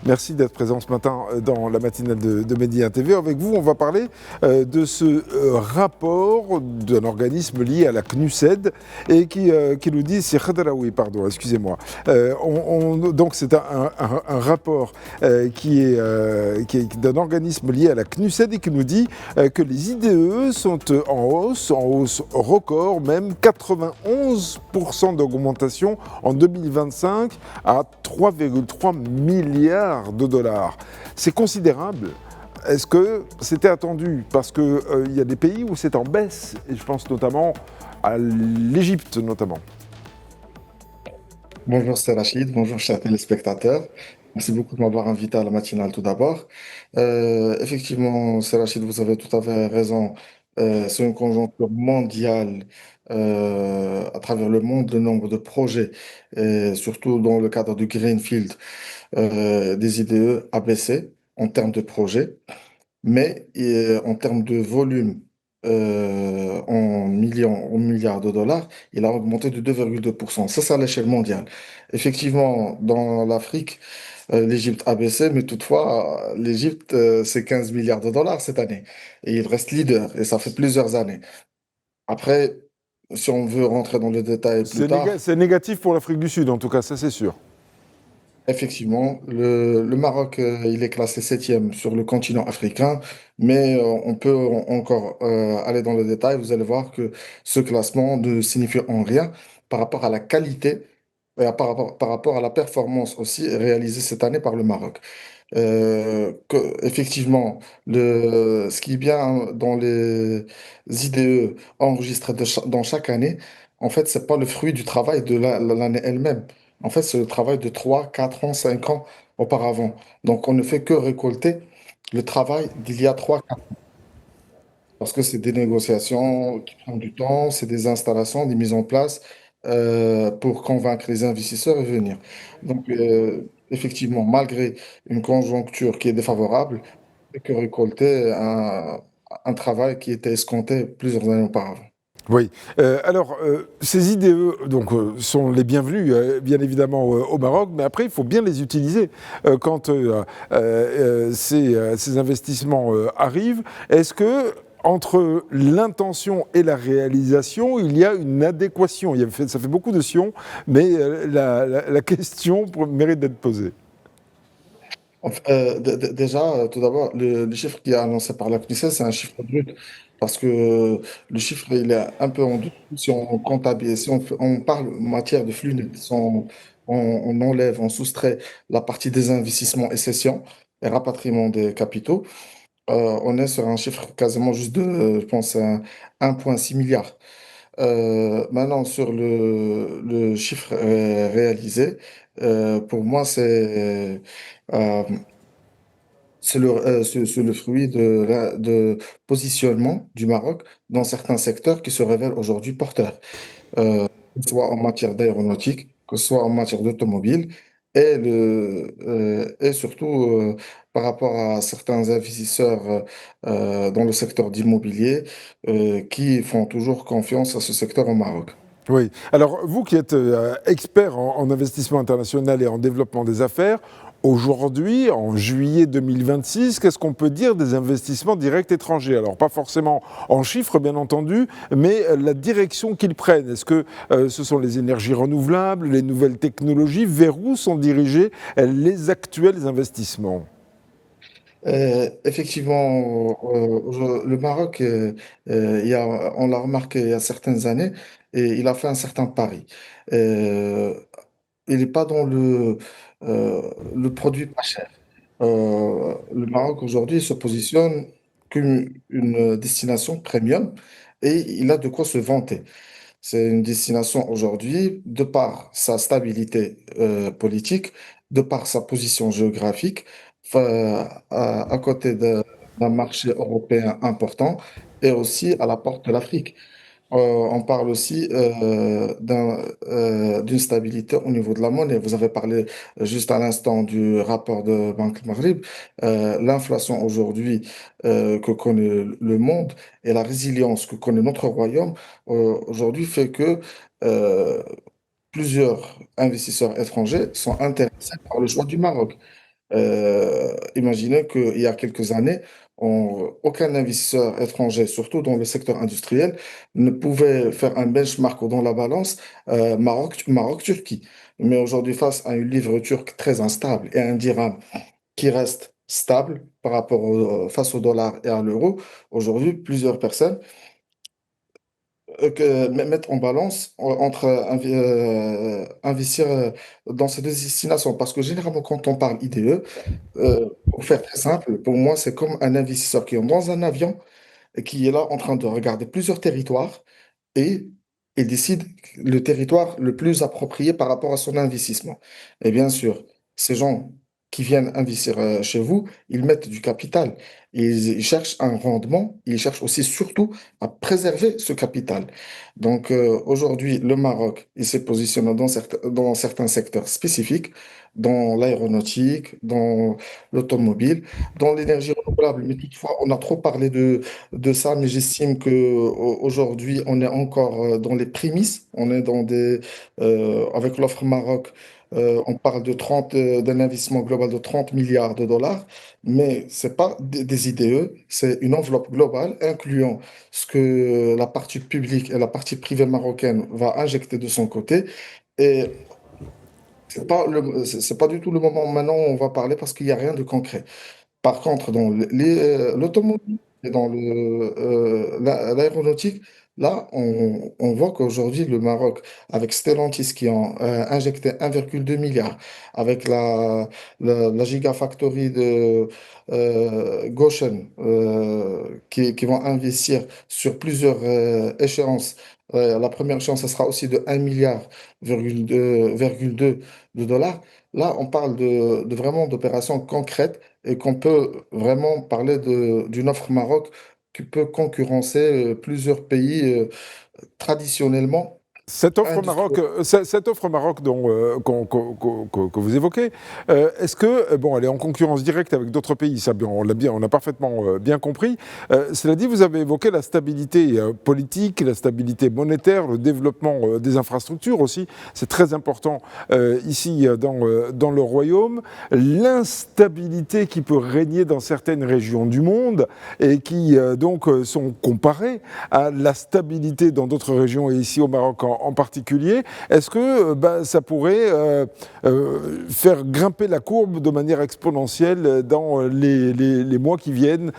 Merci d'être présent ce matin dans la matinale de Média TV. Avec vous, on va parler de ce rapport d'un organisme lié à la CNUSED et qui nous dit, c'est Khadraoui, pardon, excusez-moi. Donc c'est un rapport qui est d'un organisme lié à la CNUSED et qui nous dit que les IDE sont en hausse record, même 91% d'augmentation en 2025 à 3,3 milliards de dollars. C'est considérable. Est-ce que c'était attendu? Parce qu'il y a des pays où c'est en baisse, et je pense notamment à l'Égypte notamment. Bonjour, c'est Rachid. Bonjour, chers téléspectateurs. Merci beaucoup de m'avoir invité à la matinale tout d'abord. Effectivement, c'est Rachid, vous avez tout à fait raison. C'est une conjoncture mondiale à travers le monde. Le nombre de projets, surtout dans le cadre du Greenfield, des IDE a baissé en termes de projets. Mais en termes de volume en milliards de dollars, il a augmenté de 2,2%. Ça, c'est à l'échelle mondiale. Effectivement, dans l'Afrique, l'Égypte a baissé, mais toutefois, l'Égypte, c'est 15 milliards de dollars cette année. Et il reste leader, et ça fait plusieurs années. Après, si on veut rentrer dans le détail plus tard, C'est négatif pour l'Afrique du Sud, en tout cas, ça c'est sûr. effectivement, le Maroc, il est classé septième sur le continent africain, mais on peut encore aller dans le détail. Vous allez voir que ce classement ne signifie en rien par rapport à la qualité et par rapport à la performance aussi réalisée cette année par le Maroc. Effectivement, ce qui est bien dans les IDE enregistrés dans chaque année, en fait, c'est pas le fruit du travail de l'année elle-même. En fait, c'est le travail de 3 4 ans, 5 ans auparavant. Donc, on ne fait que récolter le travail d'il y a 3 4 ans. Parce que c'est des négociations qui prennent du temps, c'est des installations, des mises en place pour convaincre les investisseurs et venir. Donc, effectivement, malgré une conjoncture qui est défavorable, c'est que récolter un travail qui était escompté plusieurs années auparavant. Oui. Ces IDE donc, sont les bienvenus, bien évidemment, au Maroc, mais après, il faut bien les utiliser quand ces investissements arrivent. Est-ce que entre l'intention et la réalisation, il y a une adéquation? Ça fait beaucoup de sions, mais la question mérite d'être posée. Déjà, tout d'abord, le chiffre qui est annoncé par la CNICEL, c'est un chiffre brut. Parce que le chiffre, il est un peu en dessous si on comptabilise, si on parle en matière de flux net, si on enlève, on soustrait la partie des investissements et cessions et rapatriement des capitaux, on est sur un chiffre quasiment juste de, je pense, 1,6 milliard. Maintenant, sur le chiffre réalisé, pour moi, euh, c'est le fruit de positionnement du Maroc dans certains secteurs qui se révèlent aujourd'hui porteurs, que ce soit en matière d'aéronautique, que ce soit en matière d'automobile, et surtout par rapport à certains investisseurs dans le secteur d'immobilier qui font toujours confiance à ce secteur au Maroc. Oui. Alors, vous qui êtes expert en investissement international et en développement des affaires, aujourd'hui, en juillet 2026, qu'est-ce qu'on peut dire des investissements directs étrangers? Alors, pas forcément en chiffres, bien entendu, mais la direction qu'ils prennent. Est-ce que ce sont les énergies renouvelables, les nouvelles technologies? Vers où sont dirigés les actuels investissements? Effectivement, le Maroc, on l'a remarqué il y a certaines années, et il a fait un certain pari. Euh, il n'est pas dans le produit pas cher. Le Maroc aujourd'hui se positionne comme une destination premium et il a de quoi se vanter. C'est une destination aujourd'hui, de par sa stabilité politique, de par sa position géographique, à côté d'un marché européen important et aussi à la porte de l'Afrique. On parle aussi d'une stabilité au niveau de la monnaie. Vous avez parlé juste à l'instant du rapport de Banque Maghreb. L'inflation aujourd'hui que connaît le monde et la résilience que connaît notre royaume aujourd'hui fait que euh, plusieurs investisseurs étrangers sont intéressés par le choix du Maroc. Imaginez qu'il y a quelques années, aucun investisseur étranger, surtout dans le secteur industriel, ne pouvait faire un benchmark ou dans la balance Maroc-Turquie. Mais aujourd'hui, face à une livre turque très instable et à un dirham qui reste stable par rapport face au dollar et à l'euro, aujourd'hui, plusieurs personnes mettre en balance entre investir dans ces deux destinations. Parce que généralement, quand on parle IDE, pour faire très simple, pour moi, c'est comme un investisseur qui est dans un avion et qui est là en train de regarder plusieurs territoires et il décide le territoire le plus approprié par rapport à son investissement. Et bien sûr, ces gens qui viennent investir chez vous, ils mettent du capital. Ils cherchent un rendement, ils cherchent aussi surtout à préserver ce capital. Donc aujourd'hui, le Maroc, il s'est positionné dans certains secteurs spécifiques, dans l'aéronautique, dans l'automobile, dans l'énergie renouvelable. Mais toutefois, on a trop parlé de ça, mais j'estime que aujourd'hui, on est encore dans les prémices. On est avec l'offre Maroc, on parle d'un investissement global de 30 milliards de dollars, mais c'est pas des IDE, c'est une enveloppe globale incluant ce que la partie publique et la partie privée marocaine va injecter de son côté. Et c'est pas du tout le moment maintenant où on va parler parce qu'il n'y a rien de concret. Par contre, dans l'automobile et dans l'aéronautique, là, on voit qu'aujourd'hui, le Maroc, avec Stellantis qui ont injecté 1,2 milliard, avec la Gigafactory de Gotion, qui vont investir sur plusieurs échéances. La première échéance, ce sera aussi de 1 milliard, virgule 2 de dollars. Là, on parle de vraiment d'opérations concrètes et qu'on peut vraiment parler d'une offre Maroc qui peut concurrencer plusieurs pays traditionnellement industriels. Cette offre au Maroc que vous évoquez, est-ce que, bon, elle est en concurrence directe avec d'autres pays, ça, on a parfaitement bien compris. Cela dit, vous avez évoqué la stabilité politique, la stabilité monétaire, le développement des infrastructures aussi, c'est très important ici dans le royaume. L'instabilité qui peut régner dans certaines régions du monde et qui sont comparées à la stabilité dans d'autres régions et ici au Maroc en particulier. Est-ce que ça pourrait faire grimper la courbe de manière exponentielle dans les mois qui viennent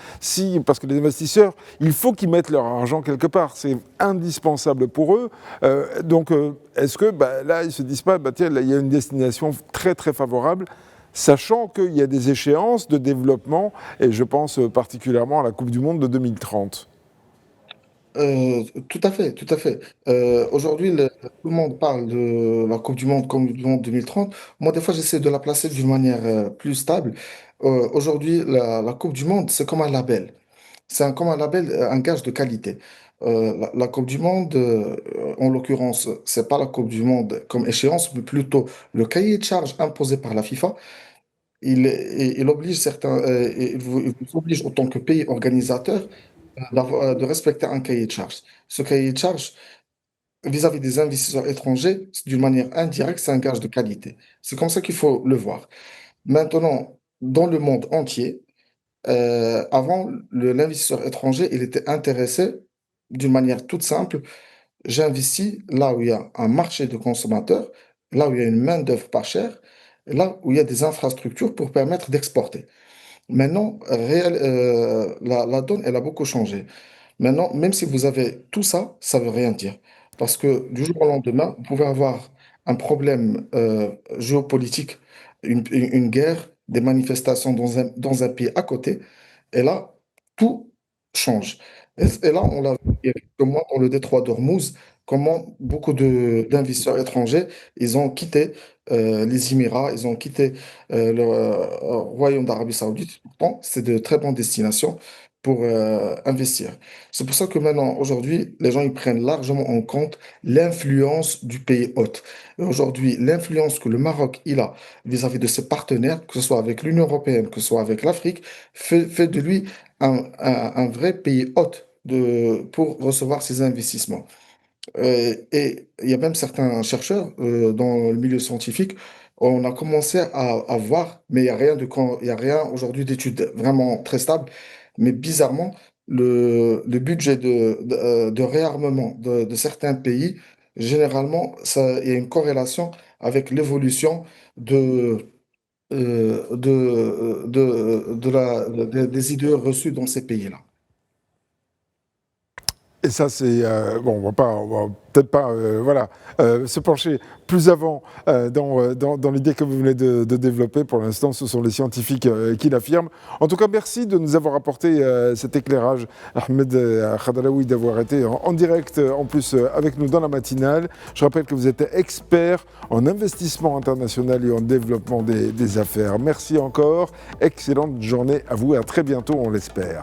parce que les investisseurs, il faut qu'ils mettent leur argent quelque part. C'est indispensable pour eux. Est-ce que là, ils ne se disent pas, tiens, là, il y a une destination très très favorable sachant qu'il y a des échéances de développement, et je pense particulièrement à la Coupe du Monde de 2030. Tout à fait, tout à fait. Aujourd'hui, tout le monde parle de la Coupe du Monde comme du Monde 2030. Moi, des fois, j'essaie de la placer d'une manière plus stable. Aujourd'hui, la Coupe du Monde, c'est comme un label. Comme un label, un gage de qualité. La Coupe du Monde, en l'occurrence, c'est pas la Coupe du Monde comme échéance, mais plutôt le cahier de charge imposé par la FIFA. Il oblige il vous oblige en tant que pays organisateur de respecter un cahier de charge. Ce cahier de charge, vis-à-vis des investisseurs étrangers, d'une manière indirecte, c'est un gage de qualité. C'est comme ça qu'il faut le voir. Maintenant, dans le monde entier, avant, l'investisseur étranger, il était intéressé d'une manière toute simple. J'investis là où il y a un marché de consommateurs, là où il y a une main-d'œuvre pas chère, là où il y a des infrastructures pour permettre d'exporter. Maintenant, la donne, elle a beaucoup changé. Maintenant, même si vous avez tout ça, ça veut rien dire. Parce que du jour au lendemain, vous pouvez avoir un problème géopolitique, une guerre, des manifestations dans un pays à côté, et là, tout change. Et là, on l'a vu il y a quelques mois dans le détroit d'Ormuz, comment beaucoup d'investisseurs étrangers, ils ont quitté les Émirats, ils ont quitté le Royaume d'Arabie Saoudite. Pourtant, c'est de très bonnes destinations pour investir. C'est pour ça que maintenant, aujourd'hui, les gens ils prennent largement en compte l'influence du pays hôte. Et aujourd'hui, l'influence que le Maroc il a vis-à-vis de ses partenaires, que ce soit avec l'Union européenne, que ce soit avec l'Afrique, fait de lui un vrai pays hôte pour recevoir ses investissements. Et il y a même certains chercheurs dans le milieu scientifique, on a commencé à voir, mais il n'y a rien il y a rien aujourd'hui d'études vraiment très stables. Mais bizarrement, le budget de réarmement de certains pays, généralement, il y a une corrélation avec l'évolution de, des idées reçues dans ces pays-là. Et ça, c'est bon. On va peut-être pas, voilà, se pencher plus avant dans l'idée que vous venez de développer. Pour l'instant, ce sont les scientifiques qui l'affirment. En tout cas, merci de nous avoir apporté cet éclairage, Ahmed Khadraoui, d'avoir été en direct, en plus avec nous dans la matinale. Je rappelle que vous êtes expert en investissement international et en développement des affaires. Merci encore. Excellente journée à vous et à très bientôt, on l'espère.